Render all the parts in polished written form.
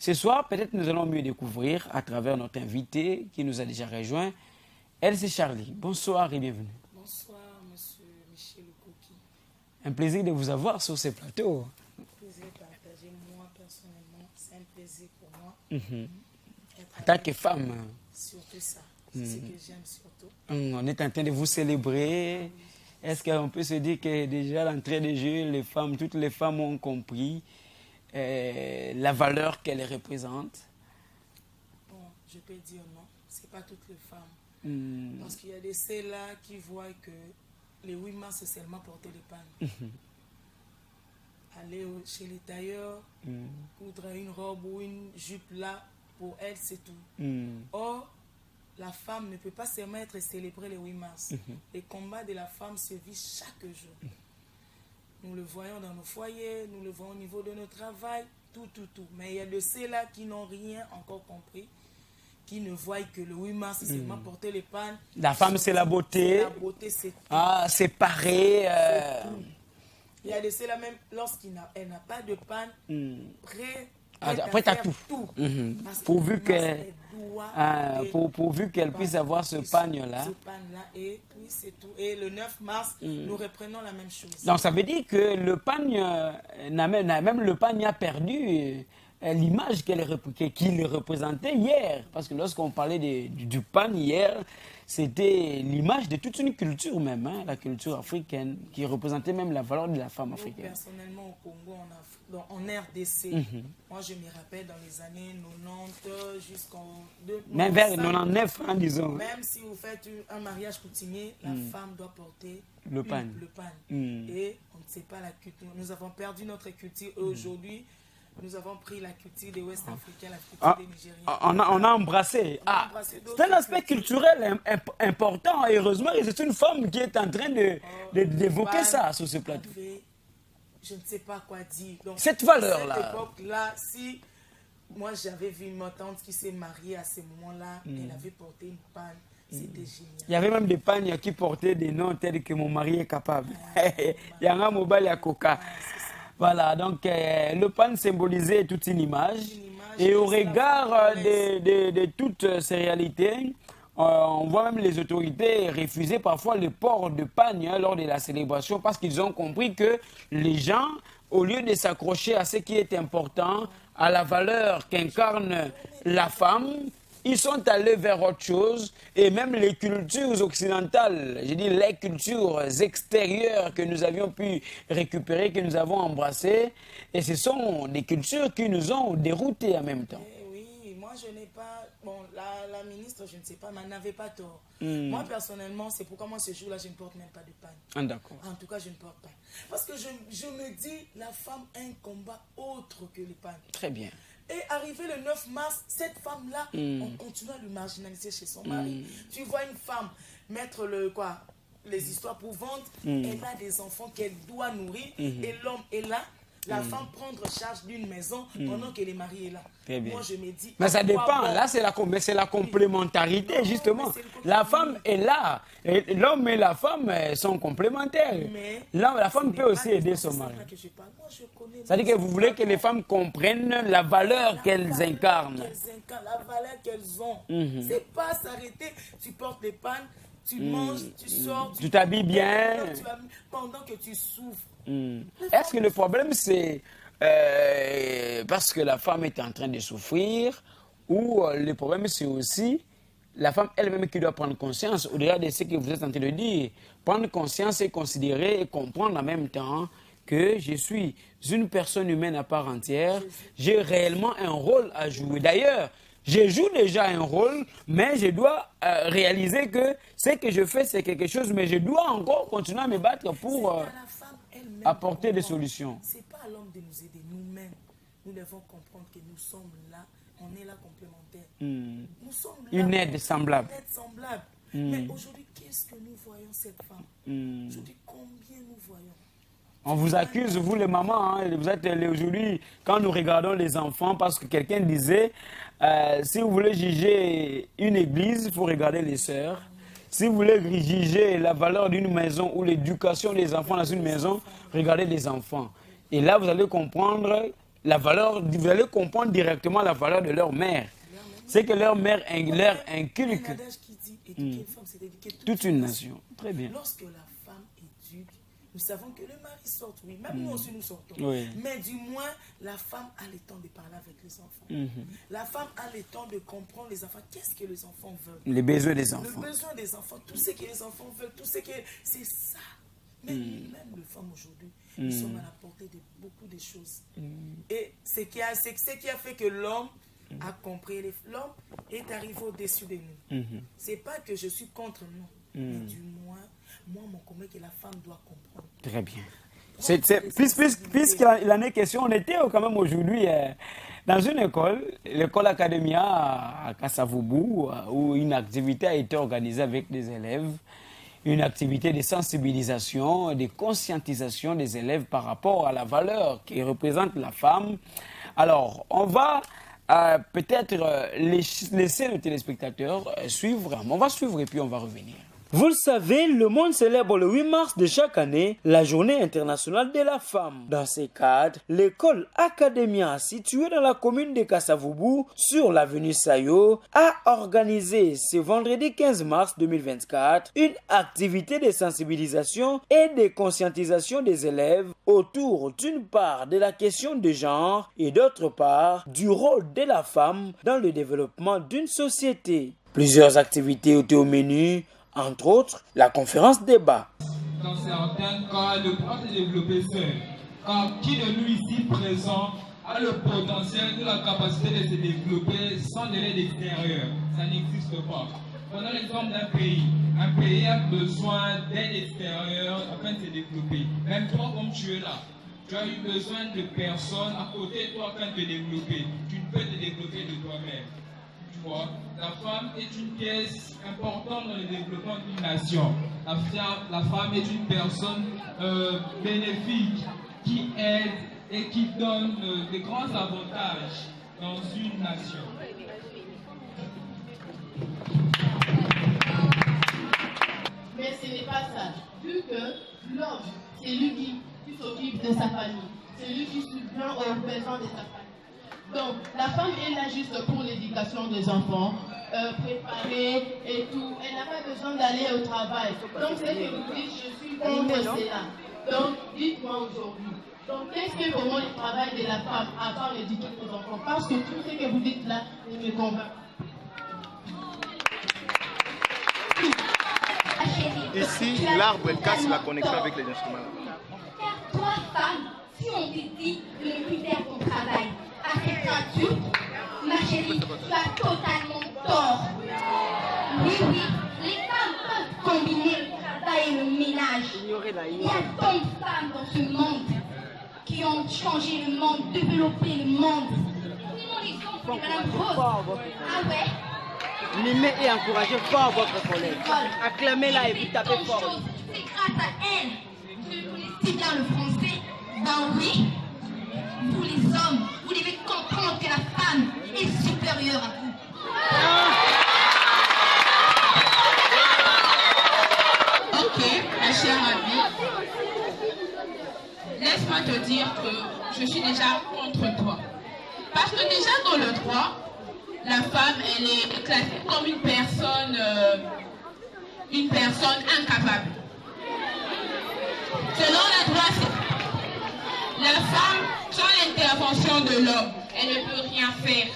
Ce soir, peut-être nous allons mieux découvrir à travers notre invité qui nous a déjà rejoint. Elle, c'est Charlie. Bonsoir et bienvenue. Bonsoir, monsieur Michel Okoki. Un plaisir de vous avoir sur ce plateau. Un plaisir partagé. Moi, personnellement, c'est un plaisir pour moi. En tant que femme, Surtout ça. C'est ce que j'aime surtout. on est en train de vous célébrer. Est-ce qu'on peut se dire que déjà à l'entrée de jeu, les femmes, toutes les femmes ont compris la valeur qu'elles représentent? Bon, je peux dire non. C'est pas toutes les femmes. Parce qu'il y a des celles-là qui voient que les 8 mars, c'est seulement porter les pannes. Aller chez les tailleurs, coudre une robe ou une jupe là, pour elles, c'est tout. Or, la femme ne peut pas se mettre et célébrer les 8 mars. Les combats de la femme se vivent chaque jour. Nous le voyons dans nos foyers, nous le voyons au niveau de notre travail, tout. Mais il y a de ceux-là qui n'ont rien encore compris, qui ne voient que le 8 mars, c'est seulement porter les pannes. La femme, c'est la beauté. La beauté, c'est tout. Ah, séparer. Il y a de ceux-là même, lorsqu'elle n'a pas de panne, Après, tu as tout. Parce que Pourvu le qu'elle pourvu qu'elle puisse avoir ce pagne-là. Ce pagne-là, et puis c'est tout. Et le 9 mars, nous reprenons la même chose. Donc, ça veut dire que le pagne, même le pagne a perdu l'image qu'il représentait hier. Parce que lorsqu'on parlait du pagne hier, c'était l'image de toute une culture même, hein, la culture africaine, qui représentait même la valeur de la femme africaine. Personnellement, au Congo, en RDC, moi je me rappelle dans les années 90 jusqu'en... Même vers 99, hein, disons. Même si vous faites un mariage coutumier, la femme doit porter le pagne. Et on ne sait pas la culture. Nous avons perdu notre culture et aujourd'hui, nous avons pris la culture des Ouest Africains, la culture des Nigériens. On a embrassé. C'est un aspect culturel important. Et heureusement, c'est une femme qui est en train d'évoquer ça sur ce plateau. Je ne sais pas quoi dire. Donc, cette valeur-là. À cette époque-là, si moi j'avais vu ma tante qui s'est mariée à ce moment-là, elle avait porté une panne. C'était génial. Il y avait même des pagnes qui portaient des noms tels que mon mari est capable. Il y a un mobile, il y a Coca. Voilà, donc le pan symbolisait toute une image. Et au regard de toutes ces réalités, on voit même les autorités refuser parfois le port de pagne lors de la célébration parce qu'ils ont compris que les gens, au lieu de s'accrocher à ce qui est important, à la valeur qu'incarne la femme, ils sont allés vers autre chose et même les cultures occidentales, je dis les cultures extérieures que nous avions pu récupérer, que nous avons embrassées, et ce sont des cultures qui nous ont déroutés en même temps. Oui, moi je n'ai pas... Bon, la ministre, je ne sais pas, mais elle n'avait pas tort. Moi personnellement, c'est pourquoi moi ce jour-là, je ne porte même pas de pagne. Ah, d'accord. En tout cas, je ne porte pas. Parce que je me dis, la femme a un combat autre que les pagnes. Très bien. Et arrivé le 9 mars, cette femme-là, on continue à le marginaliser chez son mari. Tu vois une femme mettre les histoires pour vendre, elle a des enfants qu'elle doit nourrir, et l'homme est là, la femme prendre charge d'une maison pendant que le mari est là. Très bien. Moi, je me dis... Mais ça dépend, là c'est la complémentarité, justement. La femme est là, l'homme et la femme sont complémentaires. La femme peut aussi aider son mari. C'est-à-dire que vous voulez que les femmes comprennent la valeur qu'elles incarnent. La valeur qu'elles ont. C'est pas s'arrêter, tu portes les pannes, tu manges, tu sors, tu t'habilles bien. Pendant que tu souffres. Est-ce que le problème c'est parce que la femme est en train de souffrir ou le problème c'est aussi la femme elle-même qui doit prendre conscience au-delà de ce que vous êtes en train de dire, prendre conscience et considérer et comprendre en même temps que je suis une personne humaine à part entière, j'ai réellement un rôle à jouer. D'ailleurs, je joue déjà un rôle, mais je dois réaliser que ce que je fais, c'est quelque chose, mais je dois encore continuer à me battre pour apporter des solutions. Ce n'est pas à l'homme de nous aider, nous-mêmes. Nous devons comprendre que nous sommes là, on est là complémentaires. Nous sommes là. Une aide semblable. Une aide semblable. Mais aujourd'hui, qu'est-ce que nous voyons cette femme? Aujourd'hui, combien nous voyons? On vous accuse, vous les mamans, hein, vous êtes aujourd'hui, quand nous regardons les enfants, parce que quelqu'un disait, si vous voulez juger une église, il faut regarder les sœurs. Si vous voulez juger la valeur d'une maison ou l'éducation des enfants dans une maison, regardez les enfants. Et là, vous allez comprendre la valeur, vous allez comprendre directement la valeur de leur mère. C'est que leur mère leur inculque. Un adage qui dit éduquer une femme, c'est éduquer toute une nation. Très bien. Lorsque la femme éduque, nous savons que le mari sort, oui. Même nous aussi, nous sortons. Oui. Mais du moins, la femme a le temps de parler avec les enfants. La femme a le temps de comprendre les enfants. Qu'est-ce que les enfants veulent? Les besoins des enfants. Le besoin des enfants, tout ce que les enfants veulent, tout ce que... C'est ça. Mais même les femmes aujourd'hui, ils sont à la portée de beaucoup de choses. Et c'est ce qui a fait que l'homme a compris. L'homme est arrivé au-dessus de nous. C'est pas que je suis contre nous. Mais du moins, moi, mon combat que la femme doit comprendre. Très bien. Puisqu'il en est question, on était quand même aujourd'hui dans une école, l'école Academia à Kasavubu, où une activité a été organisée avec des élèves, une activité de sensibilisation, de conscientisation des élèves par rapport à la valeur qui représente la femme. Alors, on va peut-être laisser le téléspectateur suivre, on va suivre et puis on va revenir. Vous le savez, le monde célèbre le 8 mars de chaque année la Journée internationale de la femme. Dans ce cadre, l'école Academia, située dans la commune de Kasavubu, sur l'avenue Sayo, a organisé ce vendredi 15 mars 2024 une activité de sensibilisation et de conscientisation des élèves autour d'une part de la question de genre et d'autre part du rôle de la femme dans le développement d'une société. Plusieurs activités étaient au menu, entre autres, la conférence débat. Dans certains cas, le droit de développer seul, car qui de nous ici présents a le potentiel de la capacité de se développer sans de l'aide extérieure? Ça n'existe pas. Prenons l'exemple d'un pays. Un pays a besoin d'aide extérieure afin de se développer. Même toi, comme tu es là, tu as eu besoin de personnes à côté de toi afin de te développer. Tu ne peux te développer de toi-même. La femme est une pièce importante dans le développement d'une nation. La femme est une personne bénéfique qui aide et qui donne de grands avantages dans une nation. Mais ce n'est pas ça. Vu que l'homme, c'est lui qui s'occupe de sa famille. C'est lui qui subvient aux besoins de sa famille. Donc, la femme est là juste pour l'éducation des enfants, préparer et tout. Elle n'a pas besoin d'aller au travail. Donc, c'est que vous dites, je suis contre cela. Donc, dites-moi aujourd'hui. Donc, qu'est-ce que vraiment le travail de la femme à part l'éduquer aux enfants? Parce que tout ce que vous dites là ne me convainc pas. Ici, l'arbre, elle casse la connexion avec les instruments. Toi, femme, si on te dit de ne plus faire ton travail, à cette adulte, ma chérie, tu as totalement tort. Oui, les femmes peuvent combiner le travail et le ménage. Il y a tant de femmes dans ce monde qui ont changé le monde, développé le monde. Prenons l'exemple de Madame Rose. Ah ouais? Mimez et encouragez fort votre collègue. Acclamez-la et vous tapez fort. C'est grâce à elle que vous connaissez si bien le français. Ben oui. Vous les hommes, vous devez comprendre que la femme est supérieure à vous. Ok, ma chère amie, laisse-moi te dire que je suis déjà contre toi. Parce que déjà dans le droit, la femme, elle est classée comme une personne incapable. Selon la droit, la femme, sans l'intervention de l'homme, elle ne peut rien faire.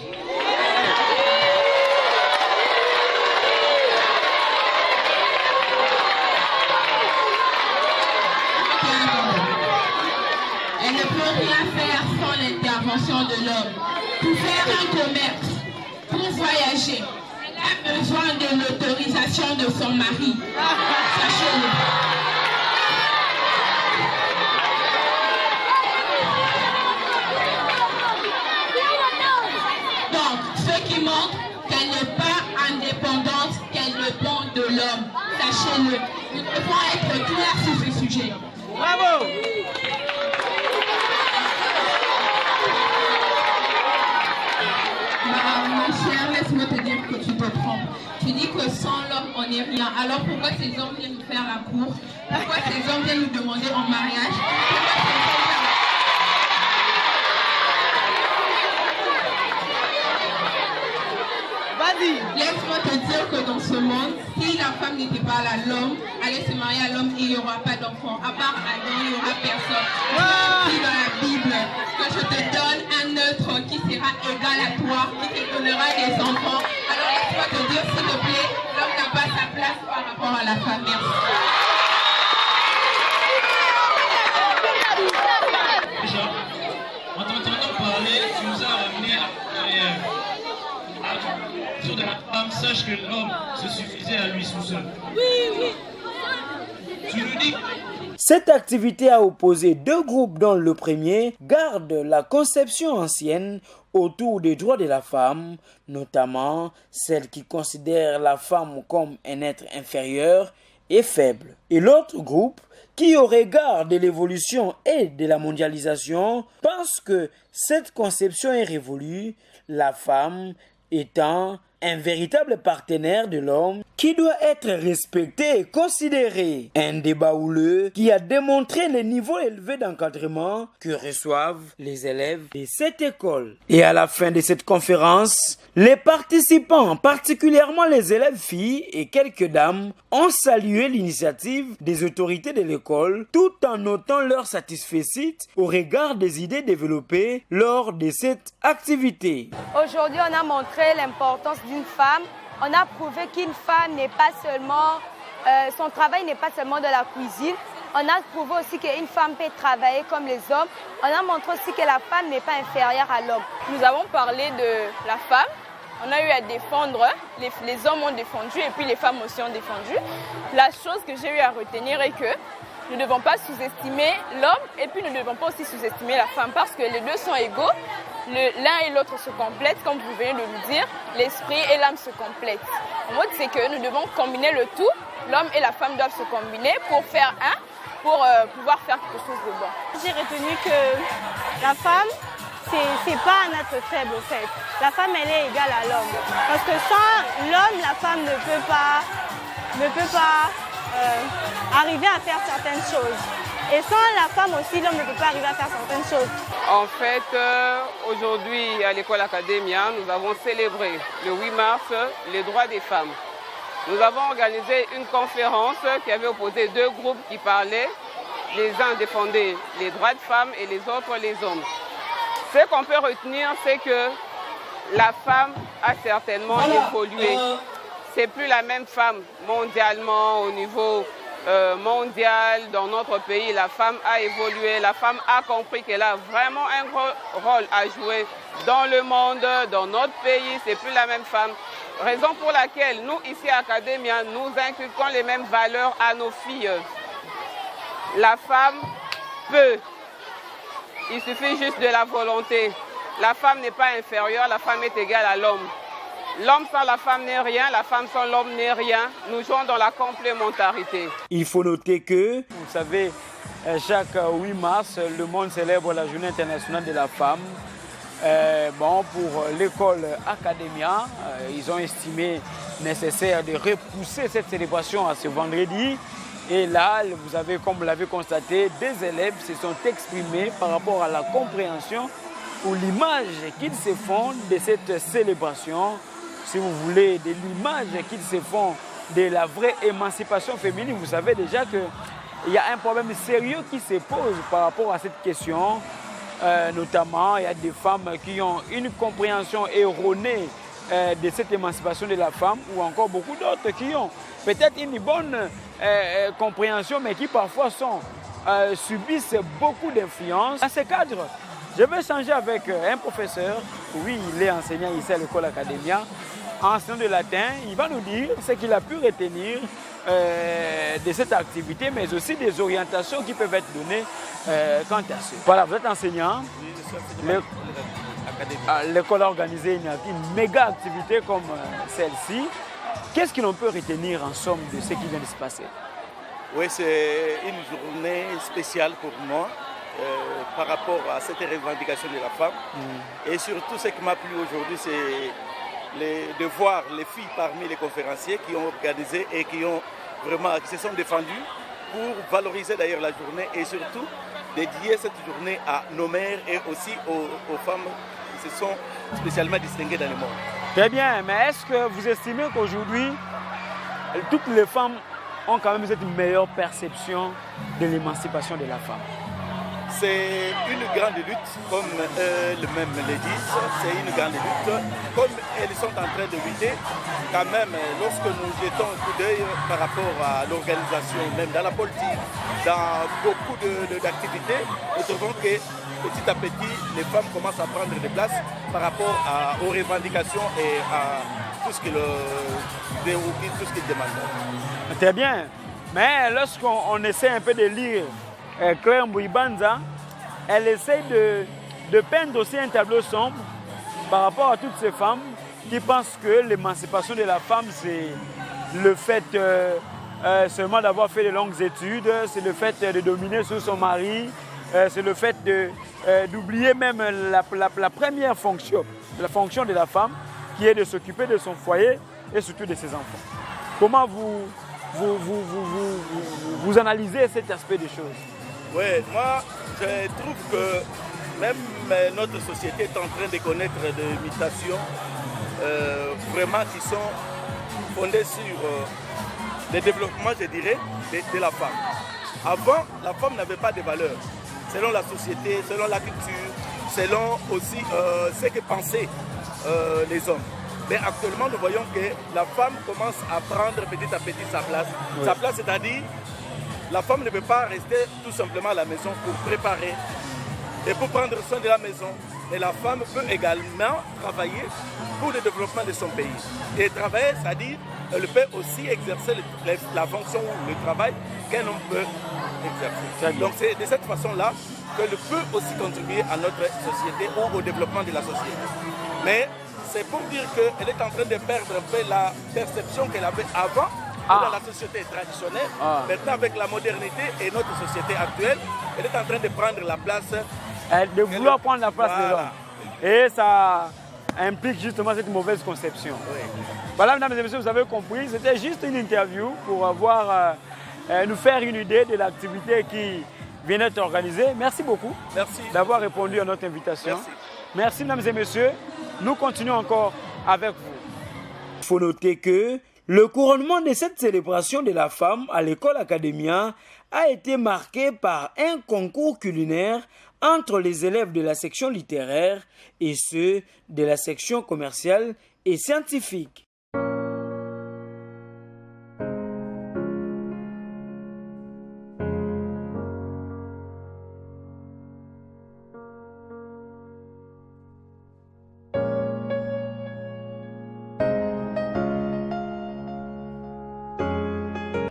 Elle ne peut rien faire sans l'intervention de l'homme. Pour faire un commerce, pour voyager, elle a besoin de l'autorisation de son mari. Sachez-le. Qu'elle n'est pas indépendante, qu'elle dépend de l'homme. Sachez-le, nous devons être clairs sur ce sujet. Bravo! Mon cher, laisse-moi te dire que tu te trompes. Tu dis que sans l'homme, on n'est rien. Alors pourquoi ces hommes viennent nous faire la cour? Pourquoi ces hommes viennent nous demander en mariage? Laisse-moi te dire que dans ce monde, si la femme n'était pas là, l'homme allait se marier à l'homme et il n'y aura pas d'enfant. À part Adam, il n'y aura personne. C'est dit dans la Bible que je te donne un neutre qui sera égal à toi et qui te donnera des enfants. Alors laisse-moi te dire, s'il te plaît, l'homme n'a pas sa place par rapport à la femme. Merci. Déjà, en t'entendant parler, tu nous as ramené sur de la femme, sache que l'homme se suffisait à lui tout seul. Oui. Tu nous dis. Cette activité a opposé deux groupes dont le premier garde la conception ancienne autour des droits de la femme, notamment celle qui considère la femme comme un être inférieur et faible. Et l'autre groupe qui, au regard de l'évolution et de la mondialisation, pense que cette conception est révolue, la femme étant un véritable partenaire de l'homme qui doit être respecté et considéré. Un débat houleux qui a démontré le niveau élevé d'encadrement que reçoivent les élèves de cette école. Et à la fin de cette conférence, les participants, particulièrement les élèves filles et quelques dames, ont salué l'initiative des autorités de l'école tout en notant leur satisfecit au regard des idées développées lors de cette activité. Aujourd'hui, on a montré l'importance d'une femme. On a prouvé qu'une femme n'est pas seulement, son travail n'est pas seulement de la cuisine. On a prouvé aussi qu'une femme peut travailler comme les hommes. On a montré aussi que la femme n'est pas inférieure à l'homme. Nous avons parlé de la femme. On a eu à défendre, les hommes ont défendu et puis les femmes aussi ont défendu. La chose que j'ai eu à retenir est que nous ne devons pas sous-estimer l'homme et puis nous ne devons pas aussi sous-estimer la femme parce que les deux sont égaux. L'un et l'autre se complètent, comme vous venez de le dire, l'esprit et l'âme se complètent. En mode, c'est que nous devons combiner le tout, l'homme et la femme doivent se combiner pour faire un, pour pouvoir faire quelque chose de bon. J'ai retenu que la femme, c'est pas un être faible au fait. La femme, elle est égale à l'homme. Parce que sans l'homme, la femme ne peut pas arriver à faire certaines choses. Et sans la femme aussi, l'homme ne peut pas arriver à faire certaines choses. En fait, aujourd'hui, à l'école Academia, nous avons célébré le 8 mars les droits des femmes. Nous avons organisé une conférence qui avait opposé deux groupes qui parlaient. Les uns défendaient les droits de femmes et les autres les hommes. Ce qu'on peut retenir, c'est que la femme a certainement évolué. C'est plus la même femme mondialement, au niveau mondial, dans notre pays. La femme a évolué, la femme a compris qu'elle a vraiment un gros rôle à jouer dans le monde, dans notre pays. C'est plus la même femme. Raison pour laquelle nous, ici à Academia, nous inculquons les mêmes valeurs à nos filles. La femme peut. Il suffit juste de la volonté. La femme n'est pas inférieure, la femme est égale à l'homme. L'homme sans la femme n'est rien, la femme sans l'homme n'est rien. Nous jouons dans la complémentarité. Il faut noter que, vous savez, chaque 8 mars, le monde célèbre la Journée internationale de la femme. Pour l'école Academia, ils ont estimé nécessaire de repousser cette célébration à ce vendredi. Et là, vous avez, comme vous l'avez constaté, des élèves se sont exprimés par rapport à la compréhension ou l'image qu'ils se font de cette célébration, si vous voulez, de l'image qu'ils se font de la vraie émancipation féminine. Vous savez déjà qu'il y a un problème sérieux qui se pose par rapport à cette question. Notamment, il y a des femmes qui ont une compréhension erronée de cette émancipation de la femme, ou encore beaucoup d'autres qui ont peut-être une bonne compréhension, mais qui parfois subissent beaucoup d'influence. Dans ce cadre, je vais changer avec un professeur. Oui, il est enseignant ici à l'école Academia, enseignant de latin. Il va nous dire ce qu'il a pu retenir de cette activité, mais aussi des orientations qui peuvent être données quant à ça. Voilà, vous êtes enseignant. Oui, je suis enseignant à l'école a organisé une méga activité comme celle-ci. Qu'est-ce que l'on peut retenir en somme de ce qui vient de se passer? Oui, c'est une journée spéciale pour moi par rapport à cette revendication de la femme. Et surtout, ce qui m'a plu aujourd'hui, c'est de voir les filles parmi les conférenciers qui ont organisé et qui se sont défendues pour valoriser d'ailleurs la journée et surtout dédier cette journée à nos mères et aussi aux femmes qui se sont spécialement distinguées dans le monde. Très bien, mais est-ce que vous estimez qu'aujourd'hui, toutes les femmes ont quand même cette meilleure perception de l'émancipation de la femme? C'est une grande lutte, comme elles-mêmes le disent, c'est une grande lutte. Comme elles sont en train de lutter, quand même, lorsque nous jetons un coup d'œil par rapport à l'organisation, même dans la politique, dans beaucoup d'activités, nous trouvons que petit à petit, les femmes commencent à prendre des places par rapport aux revendications et à tout ce qu'ils demandent. Très bien, mais lorsqu'on essaie un peu de lire Claire Mbouibanza, elle essaie de peindre aussi un tableau sombre par rapport à toutes ces femmes qui pensent que l'émancipation de la femme, c'est le fait seulement d'avoir fait de longues études, c'est le fait de dominer sur son mari, c'est le fait d'oublier même la première fonction, la fonction de la femme, qui est de s'occuper de son foyer et surtout de ses enfants. Comment vous analysez cet aspect des choses? Oui, moi, je trouve que même notre société est en train de connaître des mutations vraiment qui sont fondées sur le développement, je dirais, de la femme. Avant, la femme n'avait pas de valeur, selon la société, selon la culture, selon aussi ce que pensaient les hommes. Mais actuellement, nous voyons que la femme commence à prendre petit à petit sa place. Oui. Sa place, c'est-à-dire, la femme ne peut pas rester tout simplement à la maison pour préparer et pour prendre soin de la maison. Et la femme peut également travailler pour le développement de son pays. Et travailler, c'est-à-dire, elle peut aussi exercer la fonction ou le travail qu'un homme peut exercer. Donc c'est de cette façon-là qu'elle peut aussi contribuer à notre société ou au développement de la société. Mais c'est pour dire qu'elle est en train de perdre un peu la perception qu'elle avait avant dans la société traditionnelle. Maintenant, avec la modernité et notre société actuelle, elle est en train de prendre la place. De vouloir prendre la place de l'homme. Et ça implique justement cette mauvaise conception. Oui. Voilà, mesdames et messieurs, vous avez compris, c'était juste une interview pour nous faire une idée de l'activité qui vient d'être organisée. Merci beaucoup d'avoir répondu à notre invitation. Merci, mesdames et messieurs. Nous continuons encore avec vous. Il faut noter que le couronnement de cette célébration de la femme à l'école Academia a été marqué par un concours culinaire entre les élèves de la section littéraire et ceux de la section commerciale et scientifique.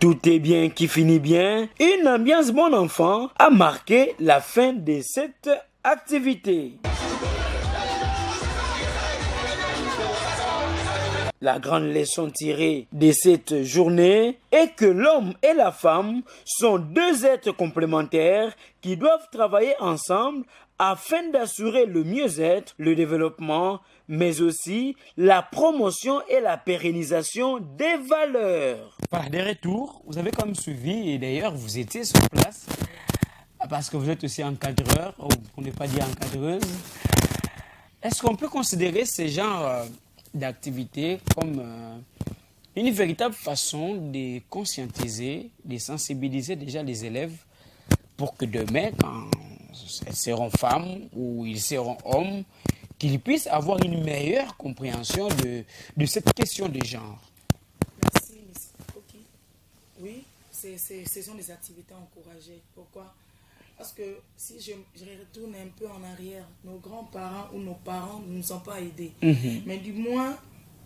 Tout est bien qui finit bien. Une ambiance bon enfant a marqué la fin de cette activité. La grande leçon tirée de cette journée est que l'homme et la femme sont deux êtres complémentaires qui doivent travailler ensemble afin d'assurer le mieux-être, le développement, mais aussi la promotion et la pérennisation des valeurs. Voilà, des retours, vous avez quand même suivi et d'ailleurs vous étiez sur place parce que vous êtes aussi encadreur, ou pour ne pas dire encadreuse. Est-ce qu'on peut considérer ces genres d'activités comme une véritable façon de conscientiser, de sensibiliser déjà les élèves pour que demain, quand elles seront femmes ou ils seront hommes, qu'ils puissent avoir une meilleure compréhension de cette question de genre? Merci, Miss Koki. Oui, ce sont des activités encouragées. Pourquoi? Parce que si je retourne un peu en arrière, nos grands-parents ou nos parents ne nous ont pas aidés. Mais du moins,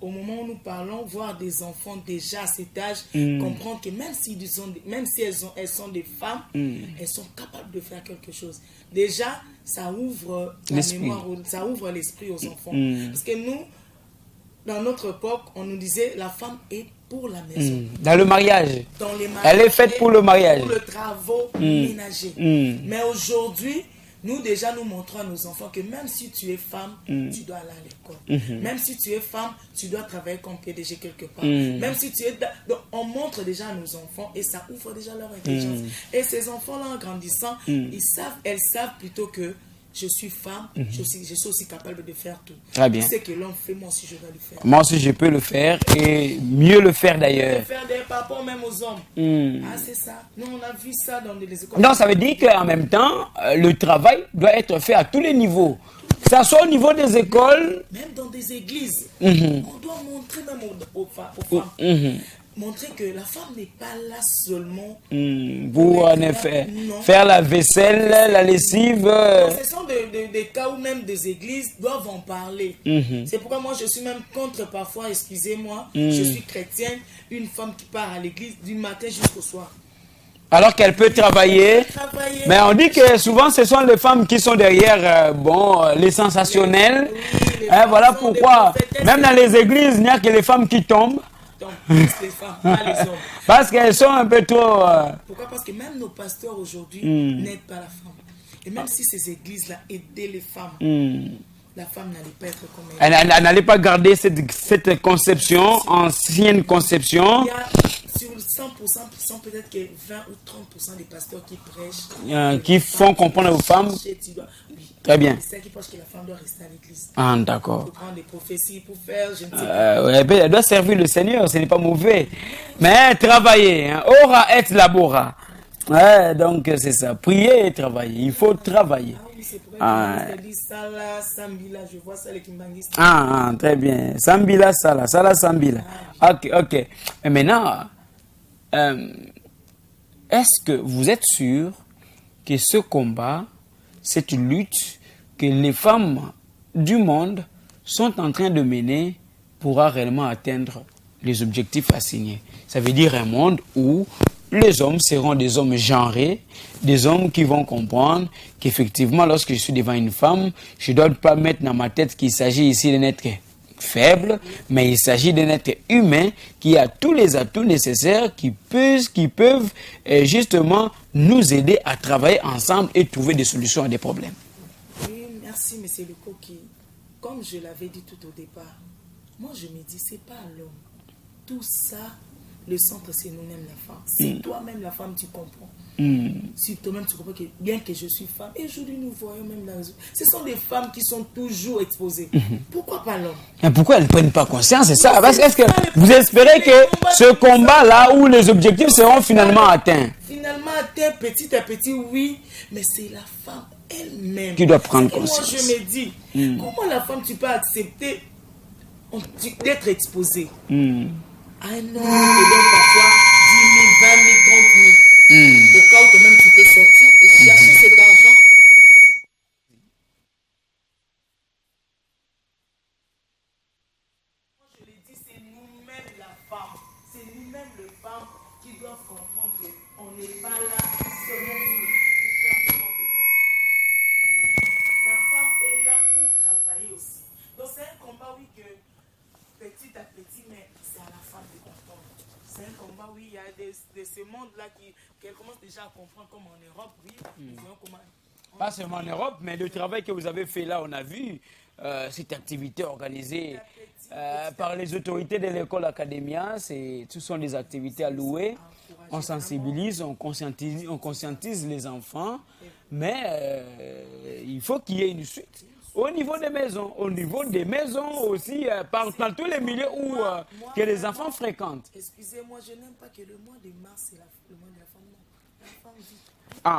au moment où nous parlons, voir des enfants déjà à cet âge, comprendre que même si elles sont des femmes, elles sont capables de faire quelque chose. Déjà, ça ouvre la mémoire, ça ouvre l'esprit aux enfants. Parce que nous, dans notre époque, on nous disait la femme est pour la maison. Dans le mariage. Dans les mariages. Elle est faite pour le mariage. Pour le travaux ménager. Mais aujourd'hui, nous déjà nous montrons à nos enfants que même si tu es femme, tu dois aller à l'école. Même si tu es femme, tu dois travailler comme PDG quelque part. Même si tu es... Donc, on montre déjà à nos enfants et ça ouvre déjà leur intelligence. Et ces enfants-là, en grandissant, elles savent plutôt que je suis femme, je suis aussi capable de faire tout. Très bien. C'est que l'homme fait, moi aussi je dois le faire. Moi aussi je peux le faire et mieux le faire d'ailleurs. Le faire d'ailleurs par rapport même aux hommes. Ah, c'est ça. Nous, on a vu ça dans les écoles. Donc ça veut dire qu'en même temps, le travail doit être fait à tous les niveaux. Que ça soit au niveau des écoles. Même dans des églises. On doit montrer même aux femmes. Montrer que la femme n'est pas là seulement pour en effet faire la vaisselle, la lessive. Ce sont des cas où même des églises doivent en parler. C'est pourquoi moi je suis même contre parfois, excusez-moi, je suis chrétienne, une femme qui part à l'église du matin jusqu'au soir. Alors qu'elle peut travailler. Mais on dit que souvent ce sont les femmes qui sont derrière les sensationnels. Voilà pourquoi même dans les églises, il n'y a que les femmes qui tombent. Les femmes, pas les hommes. Parce qu'elles sont un peu trop... Pourquoi? Parce que même nos pasteurs aujourd'hui n'aident pas la femme. Et même si ces églises-là aidaient les femmes, la femme n'allait pas être comme elle. Elle n'allait pas garder cette conception, ancienne conception. Il y a sur 100%, peut-être que 20 ou 30% des pasteurs qui prêchent. Qui font comprendre aux femmes. Très bien. C'est ça qui pense que la femme doit rester à l'église. Ah, d'accord. Pour prendre des prophéties, pour faire, je ne sais pas. Elle doit servir le Seigneur, ce n'est pas mauvais. Mais travailler, ora et labora. Donc c'est ça, prier et travailler. Il faut travailler. Ah oui, c'est pour ça dit Sala, Sambila, je vois ça les Kimbanguistes. Très bien. Sambila, Sala, Sala, Sambila. Ok. Mais maintenant, est-ce que vous êtes sûr que ce combat, cette lutte que les femmes du monde sont en train de mener pourra réellement atteindre les objectifs assignés? Ça veut dire un monde où les hommes seront des hommes genrés, des hommes qui vont comprendre qu'effectivement, lorsque je suis devant une femme, je ne dois pas mettre dans ma tête qu'il s'agit ici d'un être faible, mais il s'agit d'un être humain qui a tous les atouts nécessaires qui peuvent justement nous aider à travailler ensemble et trouver des solutions à des problèmes. Oui, merci, M. Lecoq. Comme je l'avais dit tout au départ, moi je me dis, c'est pas l'homme. Tout ça, le centre, c'est nous-mêmes la femme. Si toi-même la femme, tu comprends. Si toi-même tu comprends que bien que je suis femme, et aujourd'hui nous voyons même la raison. Ce sont des femmes qui sont toujours exposées. Pourquoi pas l'homme? Et pourquoi elles ne prennent pas conscience? C'est ça. Est-ce que vous espérez que ce combat-là où les objectifs seront finalement atteints? Finalement atteints petit à petit, oui, mais c'est la femme elle-même qui doit prendre conscience. Moi je me dis, comment la femme tu peux accepter d'être exposée? À un homme qui te donne parfois 10 000, 20 000, 30 000. Au cas où toi-même tu peux sortir et chercher cet argent. Moi je l'ai dit, c'est nous-mêmes la femme. C'est nous-mêmes les femmes qui doivent comprendre qu'on n'est pas là seulement pour faire n'importe quoi. La femme est là pour travailler aussi. Donc c'est un combat, oui, que petit à petit, mais c'est à la femme de comprendre. C'est un combat, oui, il y a de ce monde-là qu'elle commence déjà à comprendre, comme en Europe, oui. Pas seulement en Europe, mais le travail que vous avez fait là, on a vu cette activité organisée par les autorités de l'école Academia. Ce sont des activités allouées. On sensibilise, on conscientise les enfants, mais il faut qu'il y ait une suite. Au niveau des maisons aussi, dans tous les milieux où que les enfants fréquentent. Excusez-moi, je n'aime pas que le mois de mars, c'est le mois de la femme. La femme vit.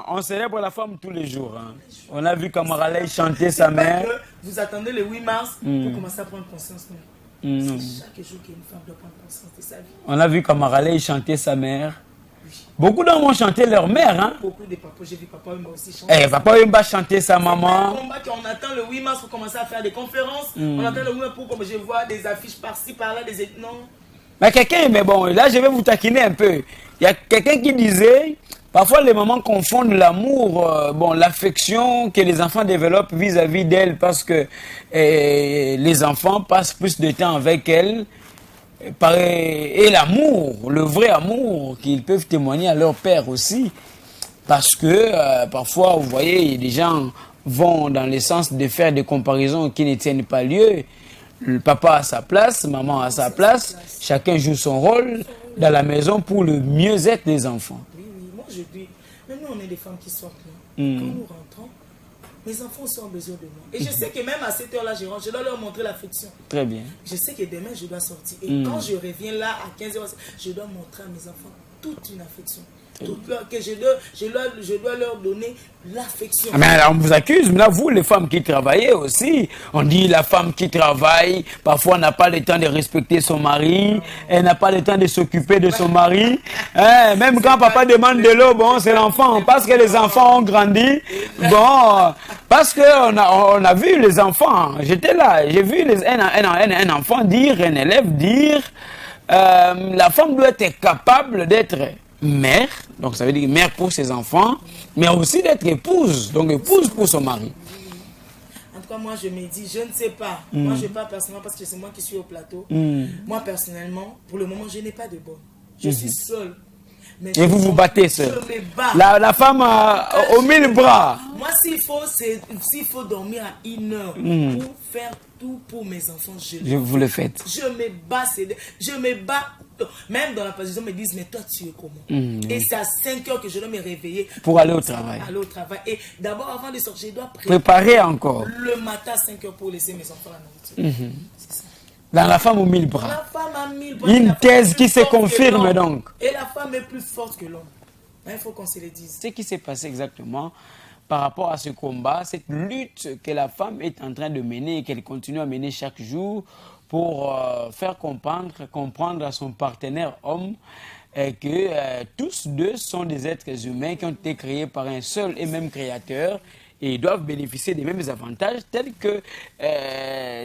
On célèbre la femme tous les jours. On a vu Kamaralei chanter sa mère. Vous attendez le 8 mars pour commencer à prendre conscience. C'est chaque jour qu'une femme doit prendre conscience de sa vie. On a vu Kamaralei chanter sa mère. Beaucoup d'hommes ont chanté leur mère. Beaucoup de papas, j'ai vu Papa Wemba aussi chanter. Papa Wemba chanter sa maman. On attend le 8 mars pour commencer à faire des conférences. On attend le 8 mars pour, comme je vois des affiches par-ci, par-là, non. Mais là je vais vous taquiner un peu. Il y a quelqu'un qui disait, parfois les mamans confondent l'amour, l'affection que les enfants développent vis-à-vis d'elles parce que les enfants passent plus de temps avec elles. Et l'amour, le vrai amour qu'ils peuvent témoigner à leur père aussi. Parce que parfois, vous voyez, les gens vont dans le sens de faire des comparaisons qui ne tiennent pas lieu. Le papa a sa place, maman a sa place, chacun joue son rôle dans la maison pour le mieux-être des enfants. Oui, moi je dis, même nous on est des femmes qui sortent. Quand nous rentrons, mes enfants aussi ont besoin de moi. Et je sais que même à cette heure-là, je rentre, je dois leur montrer l'affection. Très bien. Je sais que demain, je dois sortir. Et quand je reviens là, à 15h, je dois montrer à mes enfants toute une affection. Que je dois leur donner l'affection. Mais alors, on vous accuse, mais là, vous, les femmes qui travaillez aussi, on dit la femme qui travaille, parfois n'a pas le temps de respecter son mari, elle n'a pas le temps de s'occuper de son mari. Hein, même quand papa demande de l'eau, bon, c'est l'enfant, parce que les enfants ont grandi. Bon, parce qu'on a vu les enfants, j'étais là, j'ai vu un enfant dire, un élève dire, la femme doit être capable d'être mère, donc ça veut dire mère pour ses enfants, mais aussi d'être épouse, donc épouse pour son mari. En tout cas, moi je me dis, je ne sais pas. Moi je parle personnellement parce que c'est moi qui suis au plateau. Moi personnellement, pour le moment, je n'ai pas de bonne. Je suis seule. Mais et vous vous battez seul. Je me bats. La femme aux 1000 bras. Moi, s'il faut dormir à 1 heure pour faire tout pour mes enfants, vous le faites. Je me bats. Je me bats. Même dans la position, ils me disent, mais toi, tu es comment? Et c'est à 5 heures que je dois me réveiller. Pour aller au travail. Et d'abord, avant de sortir, je dois préparer encore. Le matin à 5 heures pour laisser mes enfants à la nourriture. C'est ça. Dans la femme aux 1000 bras. La femme à 1000 bras. Une thèse qui se confirme donc. Et la femme est plus forte que l'homme. Il faut qu'on se le dise. Ce qui s'est passé exactement par rapport à ce combat, cette lutte que la femme est en train de mener et qu'elle continue à mener chaque jour pour faire comprendre à son partenaire homme que tous deux sont des êtres humains qui ont été créés par un seul et même créateur et doivent bénéficier des mêmes avantages tels que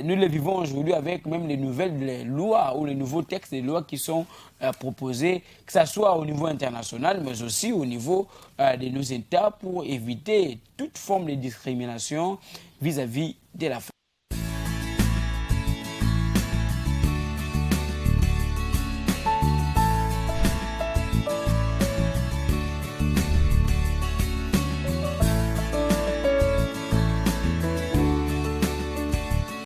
nous les vivons aujourd'hui avec même les nouvelles lois ou les nouveaux textes de lois qui sont proposés, que ce soit au niveau international, mais aussi au niveau de nos États pour éviter toute forme de discrimination vis-à-vis de la femme.